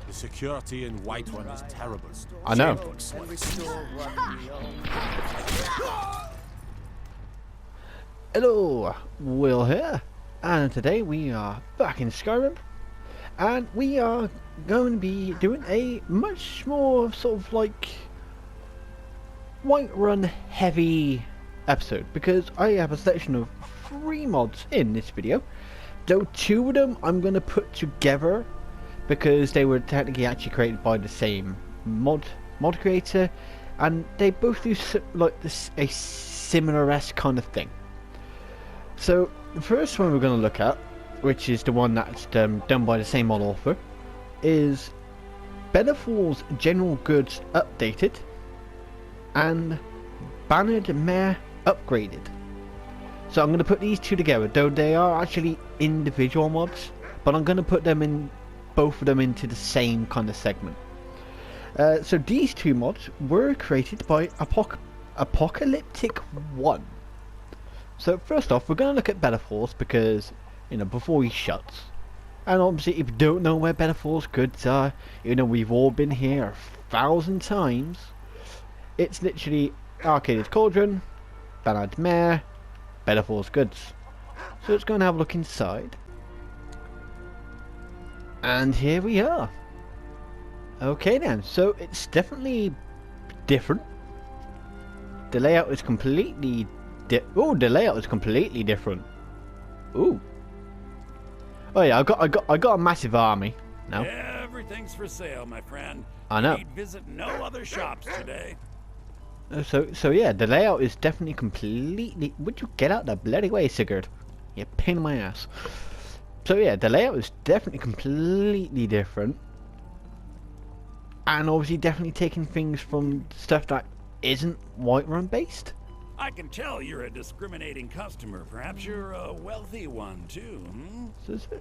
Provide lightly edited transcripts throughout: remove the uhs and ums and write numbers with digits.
The security in Whiterun is terrible. I know. Hello, Will here, and today we are back in Skyrim, and we are going to be doing a much more sort of like Whiterun heavy episode, because I have a selection of 3 mods in this video, though 2 of them I'm going to put together because they were technically actually created by the same mod creator, and they both do like this a similar-esque kind of thing. So the first one we're going to look at, which is the one that's done by the same mod author, is Belethor's General Goods updated and Bannered Mare upgraded. So I'm going to put these 2 together, though they are actually individual mods, but I'm going to put them in, both of them into the same kind of segment. So these 2 mods were created by Apocalyptic 1. So first off, we're going to look at Belethor's because, you know, before he shuts. And obviously, if you don't know where Belethor's goods are, you know, we've all been here 1,000 times. It's literally Arcaded Cauldron, Bannered Mare, Belethor's goods. So let's go and have a look inside. And here we are. Okay then, so it's definitely different. The layout is completely the layout is completely different. Ooh. Oh yeah, I got a massive army now. Everything's for sale, my friend. I know. You'd visit no other shops today. So yeah, the layout is definitely completely. Would you get out the bloody way, Sigurd? You pain in my ass. So yeah, the layout is definitely completely different, and obviously definitely taking things from stuff that isn't Whiterun based. I can tell you're a discriminating customer. Perhaps you're a wealthy one too.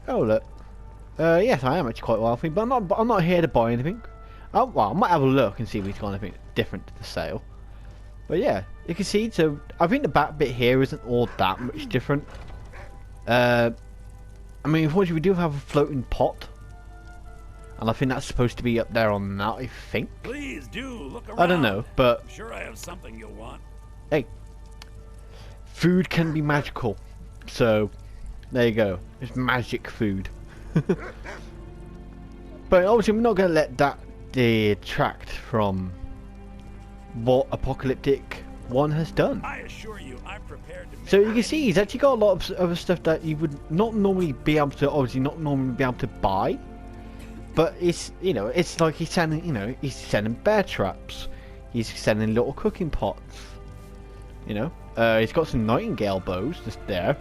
Oh look, yes, I am actually quite wealthy, but I'm not here to buy anything. Oh, well, I might have a look and see if we've got anything different to the sale. But yeah, you can see. So I think the back bit here isn't all that much different. I mean, unfortunately, we do have a floating pot, and I think that's supposed to be up there on that. I think. Please do look around. I don't know, but I'm sure I have something you'll want. Hey, food can be magical, so there you go. It's magic food. But obviously, we're not going to let that detract from what Apocalyptic 1 has done. I assure you, I'm prepared to make. So you can see he's actually got a lot of other stuff that you would not normally be able to, obviously not normally be able to buy. But it's, you know, it's like he's selling, you know, he's selling bear traps. He's selling little cooking pots. You know, he's got some nightingale bows just there.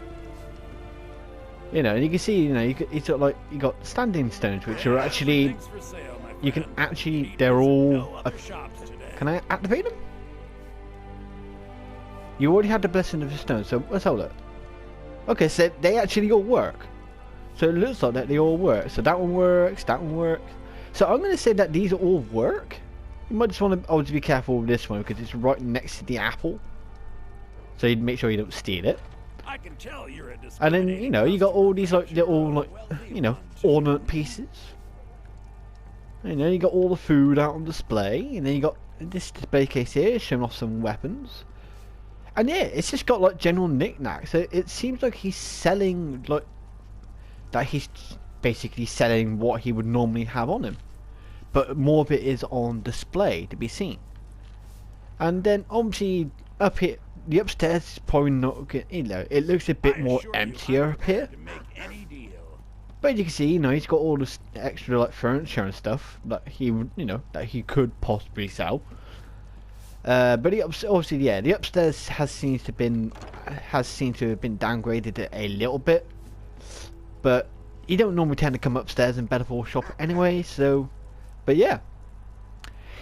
You know, and you can see, you know, he's got like you got standing stones, which are actually you can actually they're all. Can I activate them? You already had the blessing of the stone, so let's hold it. Okay, so they actually all work. So it looks like that they all work. So that one works, that one works. So I'm going to say that these all work. You might just want to always be careful with this one because it's right next to the apple. So you'd make sure you don't steal it. I can tell you're a and then, you know, you got all these like little like, you know, ornament pieces. You know, you got all the food out on display, and then you got this display case here showing off some weapons. And yeah, it's just got like general knickknacks. So it seems like he's selling like that. He's basically selling what he would normally have on him, but more of it is on display to be seen. And then obviously up here, the upstairs is probably not good. You know, it looks a bit more emptier up here. But you can see, you know, he's got all this extra like furniture and stuff that he would, you know, that he could possibly sell. But he obviously, yeah, the upstairs has seemed to have been downgraded a little bit. But you don't normally tend to come upstairs in Belethor shop anyway. So, but yeah,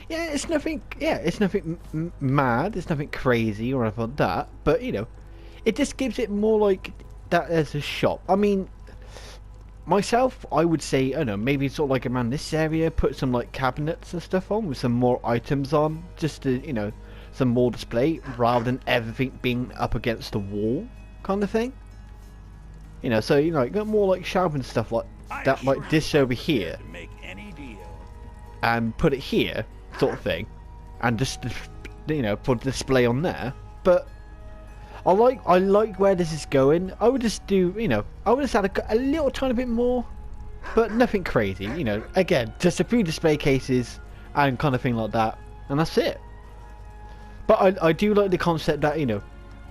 it's nothing. Yeah, it's nothing mad. It's nothing crazy or anything like that. But you know, it just gives it more like that as a shop. I mean, myself, I would say, I don't know, maybe sort of like around this area, put some like cabinets and stuff on with some more items on, just to, you know, some more display rather than everything being up against the wall kind of thing. You know, so, you know, you got more like shelving stuff like that, like this over here. and put it here, sort of thing, and just, you know, put display on there. But I like where this is going. I would just do, you know, I would just add a little tiny bit more, but nothing crazy. You know, again, just a few display cases and kind of thing like that, and that's it. But I do like the concept that, you know,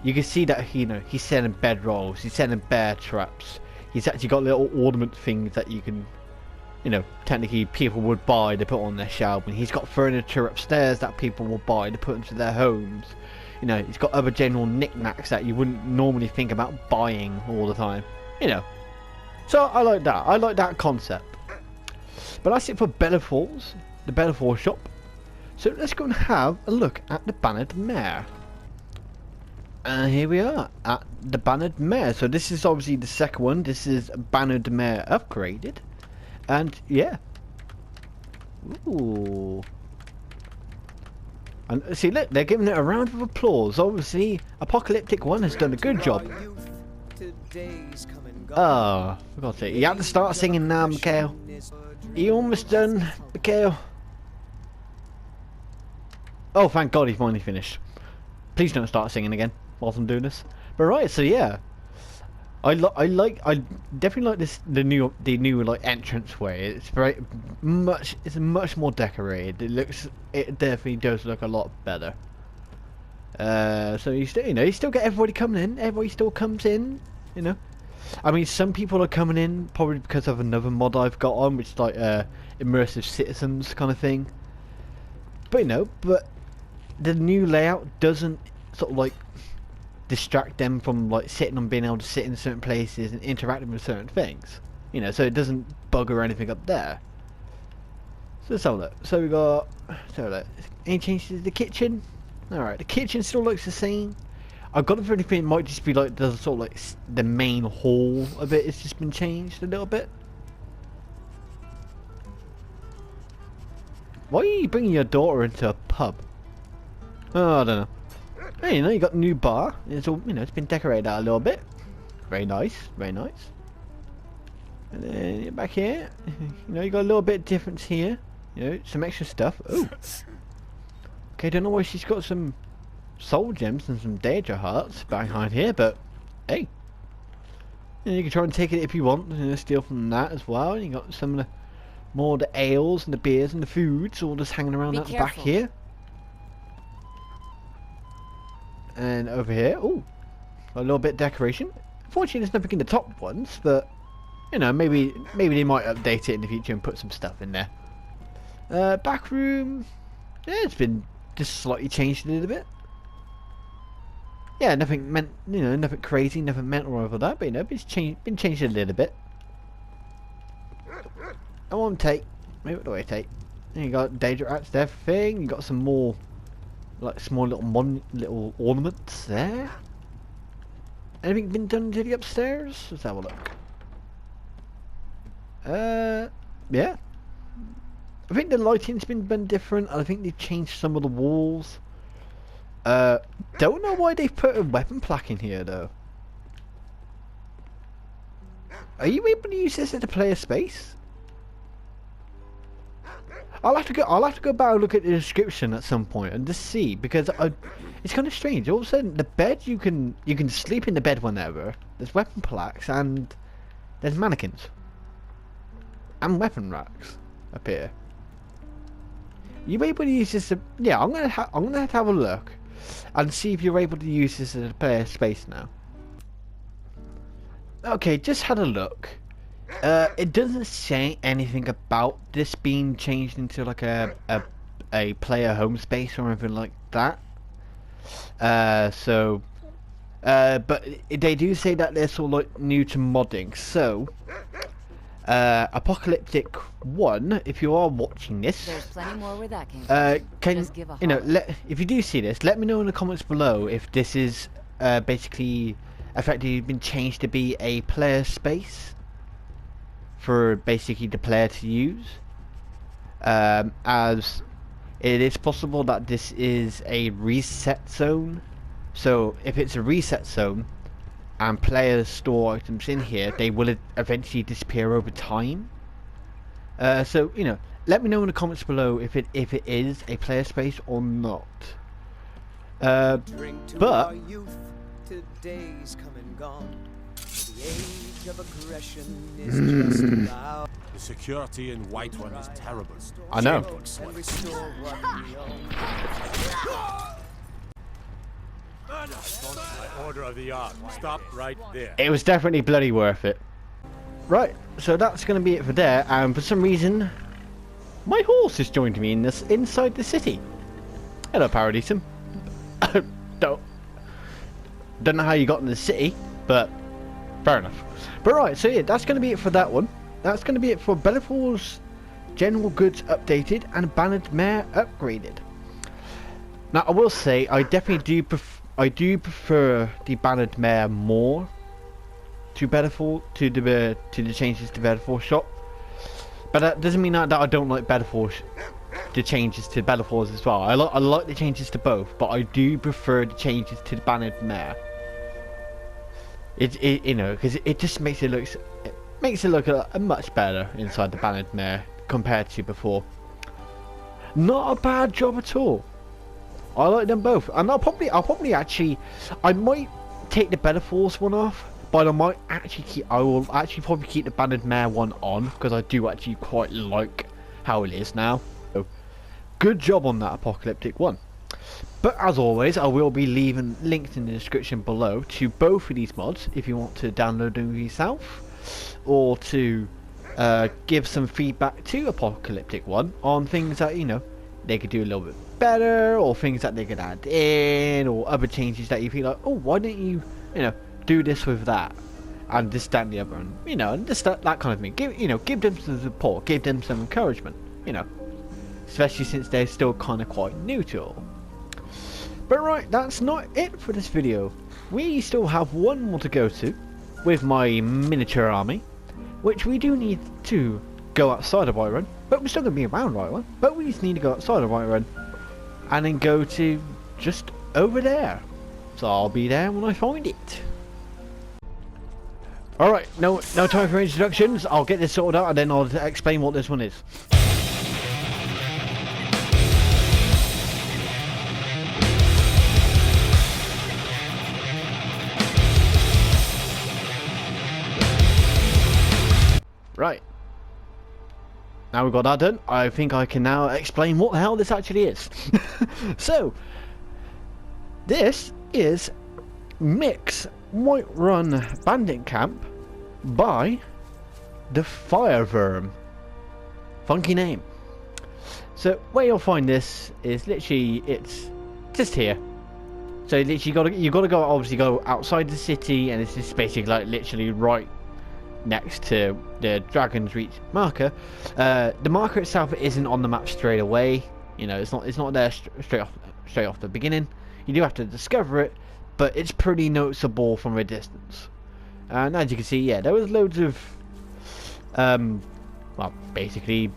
you can see that, you know, he's selling bedrolls, he's selling bear traps. He's actually got little ornament things that you can, you know, technically people would buy to put on their shelf. And he's got furniture upstairs that people will buy to put into their homes. You know, he's got other general knickknacks that you wouldn't normally think about buying all the time. You know. So I like that. I like that concept. But that's it for Belethor's, the Belethor shop. So let's go and have a look at the Bannered Mare. And here we are at the Bannered Mare. So this is obviously the second one. This is Bannered Mare upgraded. And yeah. Ooh. And see, look, they're giving it a round of applause. Obviously, Apocalyptic One has done a good job. Oh, for God's sake. You have to start singing now, Mikhail. You almost done, Mikhail. Oh, thank God he finally finished. Please don't start singing again whilst I'm doing this. But right, so yeah, I definitely like this the new like entrance way. It's it's much more decorated. It definitely does look a lot better. So you still get everybody coming in. Everybody still comes in. You know, I mean, some people are coming in probably because of another mod I've got on, which is like immersive citizens kind of thing. But you know, the new layout doesn't sort of like distract them from like sitting and being able to sit in certain places and interacting with certain things, you know, so it doesn't bug or anything up there. So let's have a look. So we got, any changes to the kitchen? Alright, the kitchen still looks the same. I've got a feeling it might just be like the sort of like the main hall of it has just been changed a little bit. Why are you bringing your daughter into a pub? Oh, I don't know. Hey, you know, you got a new bar. It's all, you know, it's been decorated out a little bit. Very nice, very nice. And then you're back here. You know, you got a little bit difference here. You know, some extra stuff. Oh. Okay, don't know why she's got some soul gems and some Daedra hearts behind here, but hey, you know, you can try and take it if you want. You know, steal from that as well. You got some of the more the ales and the beers and the foods all just hanging around at the back here. And over here, oh, a little bit of decoration. Fortunately, there's nothing in the top ones, but you know, maybe they might update it in the future and put some stuff in there. Back room, yeah, it's been just slightly changed a little bit. Yeah, nothing nothing crazy, nothing mental over that, but you know, it's been changed a little bit. I won't take. Maybe what do I take? You got Daedra Arts there thing. You got some more like small little ornaments there. Anything been done to the upstairs? Let's have a look. Yeah. I think the lighting's been different. I think they've changed some of the walls. Don't know why they've put a weapon plaque in here though. Are you able to use this as a player space? I'll have to go back and look at the description at some point and just see, because it's kind of strange. All of a sudden, the bed you can sleep in the bed whenever. There's weapon plaques and there's mannequins and weapon racks up here. You able to use this? Yeah, I'm gonna have to have a look and see if you're able to use this as a player space now. Okay, just had a look. It doesn't say anything about this being changed into like a player home space or anything like that. But they do say that they're sort of like new to modding. So, Apocalyptic One, if you are watching this, there's plenty more where that came from. You know, if you do see this, let me know in the comments below if this is basically effectively been changed to be a player space for basically the player to use, as it is possible that this is a reset zone. So if it's a reset zone and players store items in here, they will eventually disappear over time. So you know, let me know in the comments below if it is a player space or not. But today's come and gone. The age of aggression is just allowed. The security in Whiterun is terrible. I know. And restore what we own. My order of the yard. Stop right there. It was definitely bloody worth it. Right, so that's going to be it for there. And for some reason, my horse has joined me in this inside the city. Hello, Paradisum. Don't know how you got in the city, but fair enough. But right, so yeah, that's going to be it for that one. That's going to be it for Belethor's general goods updated and Bannered Mare upgraded. Now, I will say I definitely do prefer the Bannered Mare more to Belethor, to the changes to Belethor shop. But that doesn't mean that I don't like the changes to Belethor's as well. I like the changes to both, but I do prefer the changes to the Bannered Mare. It you know, because it just makes it look a much better inside the Bannered Mare compared to before. Not a bad job at all. I like them both, and I'll probably actually, I might take the Belethor's one off, but I will actually probably keep the Bannered Mare one on, because I do actually quite like how it is now. So, good job on that apocalyptic one. But as always, I will be leaving links in the description below to both of these mods if you want to download them yourself, or to give some feedback to Apocalyptic One on things that, you know, they could do a little bit better, or things that they could add in, or other changes that you feel like, oh, why don't you, you know, do this with that, and this, that, and the other, and, you know, and just that kind of thing. Give them some support, give them some encouragement, you know, especially since they're still kind of quite new to it all. But right, that's not it for this video. We still have one more to go to with my miniature army, which we do need to go outside of Whiterun, but we're still going to be around Whiterun, but we just need to go outside of Whiterun and then go to just over there. So I'll be there when I find it. Alright, no time for introductions. I'll get this sorted out and then I'll explain what this one is. Right, now we've got that done, I think I can now explain what the hell this actually is. So, this is Mick's Whiterun Bandit Camp by the Fireworm. Funky name. So where you'll find this is literally, it's just here. So literally you gotta go, obviously go outside the city, and it's just basically like literally right next to the Dragon's Reach marker. The marker itself isn't on the map straight away. You know, it's not there straight off the beginning. You do have to discover it, but it's pretty noticeable from a distance. And as you can see, yeah, there was loads of well, basically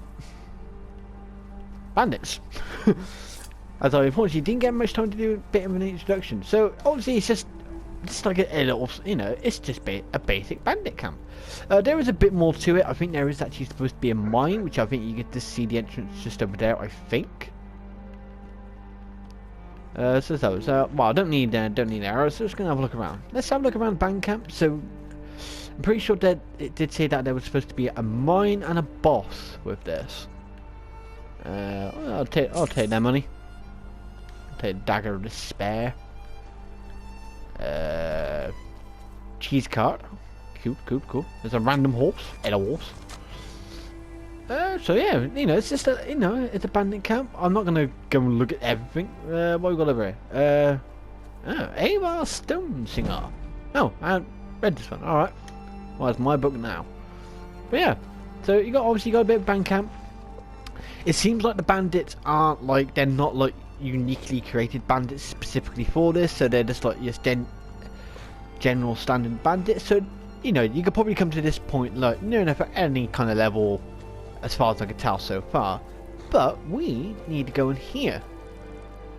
bandits. As I unfortunately didn't get much time to do a bit of an introduction. So obviously it's just like a little, you know, it's just a basic bandit camp. There is a bit more to it. I think there is actually supposed to be a mine, which I think you get to see the entrance just over there, I think. Well, I don't need arrows, so just gonna have a look around. Let's have a look around Bandit Camp. So I'm pretty sure that it did say that there was supposed to be a mine and a boss with this. I'll take that money. I'll take Dagger of Despair. Cheese cart. Cool. There's a random horse. And a horse. So yeah, you know, it's just a, you know, it's a bandit camp. I'm not gonna go and look at everything. What we got over here? Avar Stone Singer. Oh, I read this one. Alright. Well, it's my book now. But yeah, so obviously you got a bit of band camp. It seems like the bandits aren't like, they're not like uniquely created bandits specifically for this, so they're just like general standard bandits. So, you know, you could probably come to this point like near enough at any kind of level as far as I can tell so far. But we need to go in here,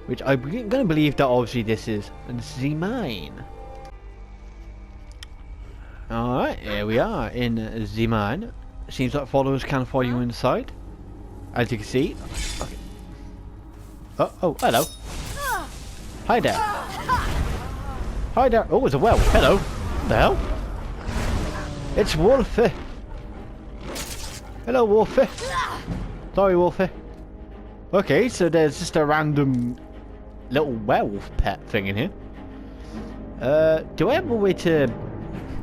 which I'm going to believe that obviously this is the mine. Alright, here we are in the mine. Seems like followers can follow you inside. as you can see. Okay. Oh, hello. Hi there. Hi there. Oh, it's a werewolf. Hello. What the hell? It's Wolfie. Hello, Wolfie. Sorry, Wolfie. Okay, so there's just a random little werewolf pet thing in here. Do I have a way to...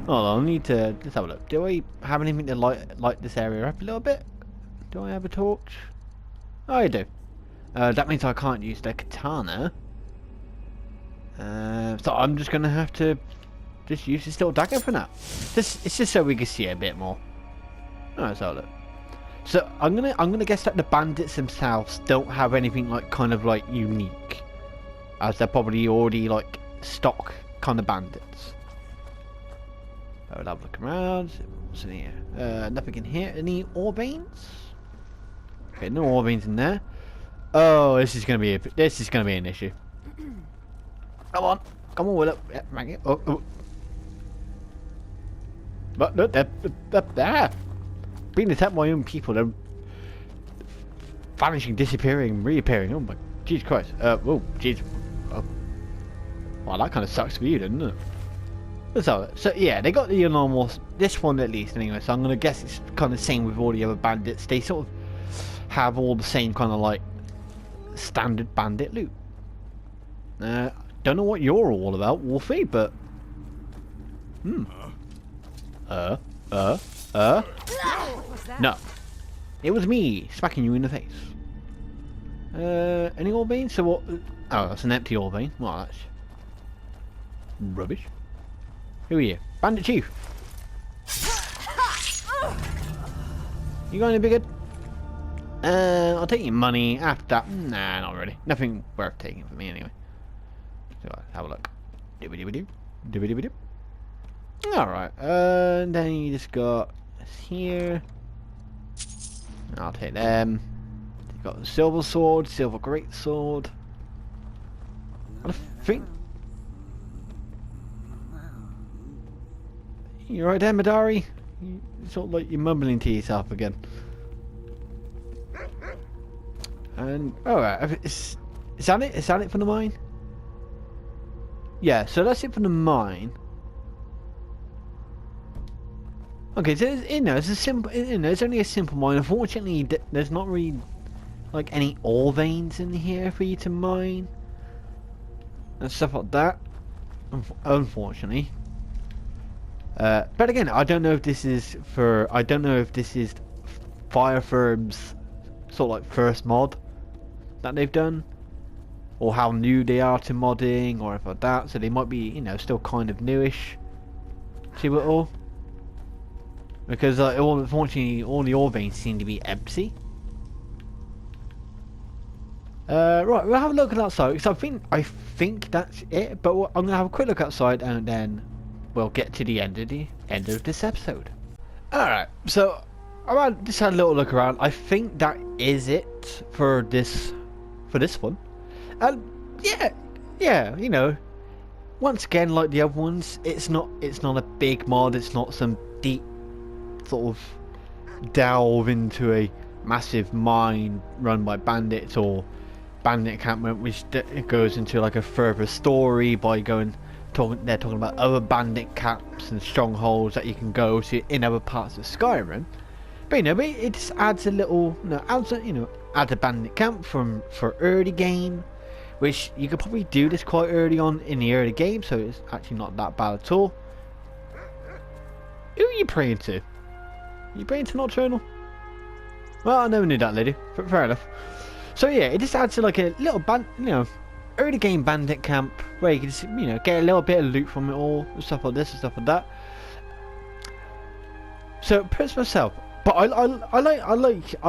Hold on, I need to... Let's have a look. Do I have anything to light this area up a little bit? Do I have a torch? Oh, I do. That means I can't use the katana. So I'm just gonna have to just use this little dagger for now. It's just so we can see it a bit more. Alright, let's have a look. So I'm gonna guess that the bandits themselves don't have anything like kind of like unique, as they're probably already like stock kind of bandits. I will have a look around. What's in here? Nothing in here. Any ore veins? Okay, no ore veins in there. Oh, this is gonna be an issue. Come on, Willow. Yeah, Maggie. Oh. But look, they're being attacked by my own people. They're vanishing, disappearing, reappearing. Oh my, Jesus Christ. Oh, jeez. Oh. Well, that kind of sucks for you, doesn't it? So yeah, they got the normal, this one at least anyway, so I'm going to guess it's kind of the same with all the other bandits. They sort of have all the same kind of like standard bandit loot. Don't know what you're all about, Wolfie, but... No. It was me, smacking you in the face. Any ore veins? So what... Oh, that's an empty ore vein. Well, that's... rubbish. Who are you? Bandit Chief. You got any bigger? I'll take your money after that. Nah, not really. Nothing worth taking for me anyway. So have a look. Dibby-dibby-doo. Alright, and then you just got this here. I'll take them. You've got the silver sword, silver great sword. I think... You right there, Madari? You sort of like you're mumbling to yourself again. And alright, is that it? Is that it for the mine? Yeah, so that's it for the mine. Okay, so it's a simple. It's only a simple mine. Unfortunately, there's not really like any ore veins in here for you to mine and stuff like that. Unfortunately. But again, I don't know if this is for. I don't know if this is Fire Firm's sort of like first mod that they've done, or how new they are to modding, or if like that. So they might be, still kind of newish to it all. Because unfortunately, all the ore veins seem to be empty. Right, we'll have a look at outside because I think that's it. But I'm gonna have a quick look outside and then we'll get to the end of this episode. Alright, so I just had a little look around. I think that is it for this one. Yeah, once again, like the other ones, it's not a big mod. It's not some deep sort of delve into a massive mine run by bandits or bandit encampment, which goes into like a further story by they're talking about other bandit camps and strongholds that you can go to in other parts of Skyrim. But it just adds a little, adds a bandit camp for early game, which you could probably do this quite early on in the early game, so it's actually not that bad at all. Who are you praying to? Are you praying to Nocturnal? Well, I never knew that, lady. Fair enough. So yeah, it just adds to like a little early game bandit camp where you can just, get a little bit of loot from it all, stuff like this and stuff like that. So perhaps myself, but I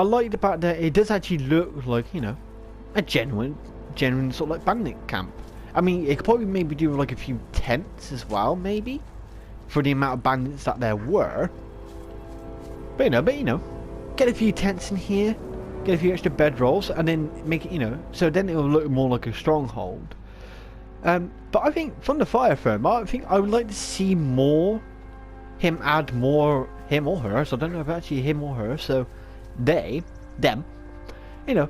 like the fact that it does actually look like a genuine sort of like bandit camp. I mean, it could probably maybe do with like a few tents as well, maybe, for the amount of bandits that there were. But get a few tents in here, get a few extra bedrolls, and then make it, so then it will look more like a stronghold. But I think from the Fire Firm, I think I would like to see him or her. So I don't know if actually him or her. So them you know,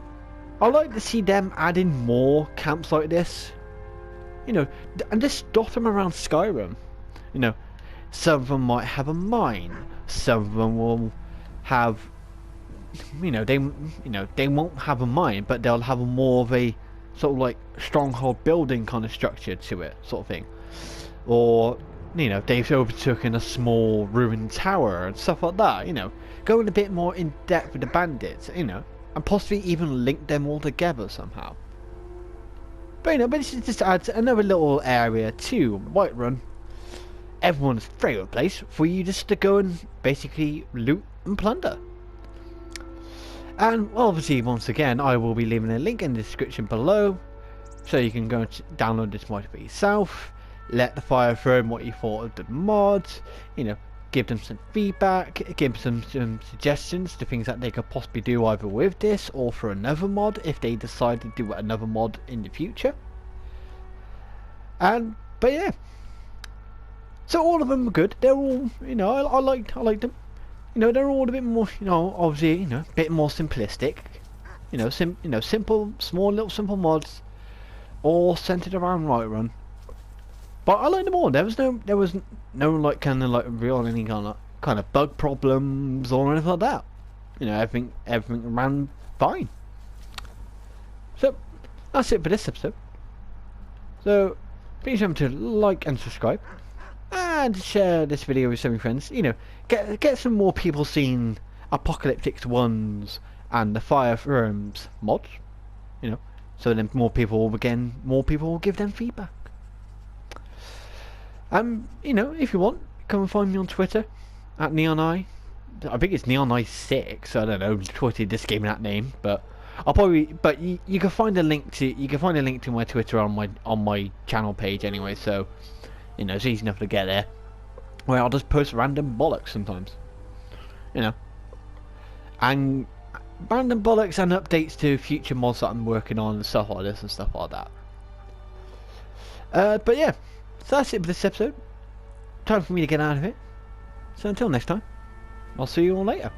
I like to see them adding more camps like this. You know, and just dot them around Skyrim. You know, some of them might have a mine. Some of them will have, they won't have a mine, but they'll have more of a sort of like stronghold building kind of structure to it, sort of thing. Or, they've overtaken a small ruined tower and stuff like that. Going a bit more in depth with the bandits. And possibly even link them all together somehow. But but this just adds another little area to Whiterun, everyone's favourite place for you just to go and basically loot and plunder. And obviously, once again, I will be leaving a link in the description below, so you can go and download this mod for yourself. Let the fire through what you thought of the mods. Give them some feedback, give them some suggestions to things that they could possibly do either with this or for another mod if they decide to do another mod in the future. But yeah, so all of them are good. They're all, I like them. They're all a bit more, obviously, a bit more simplistic. Simple, small, little simple mods, all centered around Whiterun. But I like them all. There was no like kind of real any kind of bug problems or anything like that. Everything ran fine. So that's it for this episode. So please remember to like and subscribe, and share this video with some of your friends. Get some more people seeing Apocalyptic Ones and the Fire Rooms mods. So then more people will give them feedback. If you want, come and find me on Twitter at NeonEye. I think it's NeonEye6. I don't know. Twitter just gave me that name, but you can find a link to my Twitter on my channel page anyway. So it's easy enough to get there. Where I'll just post random bollocks sometimes. And random bollocks and updates to future mods that I'm working on and stuff like this and stuff like that. But yeah. So that's it for this episode. Time for me to get out of it. So until next time, I'll see you all later.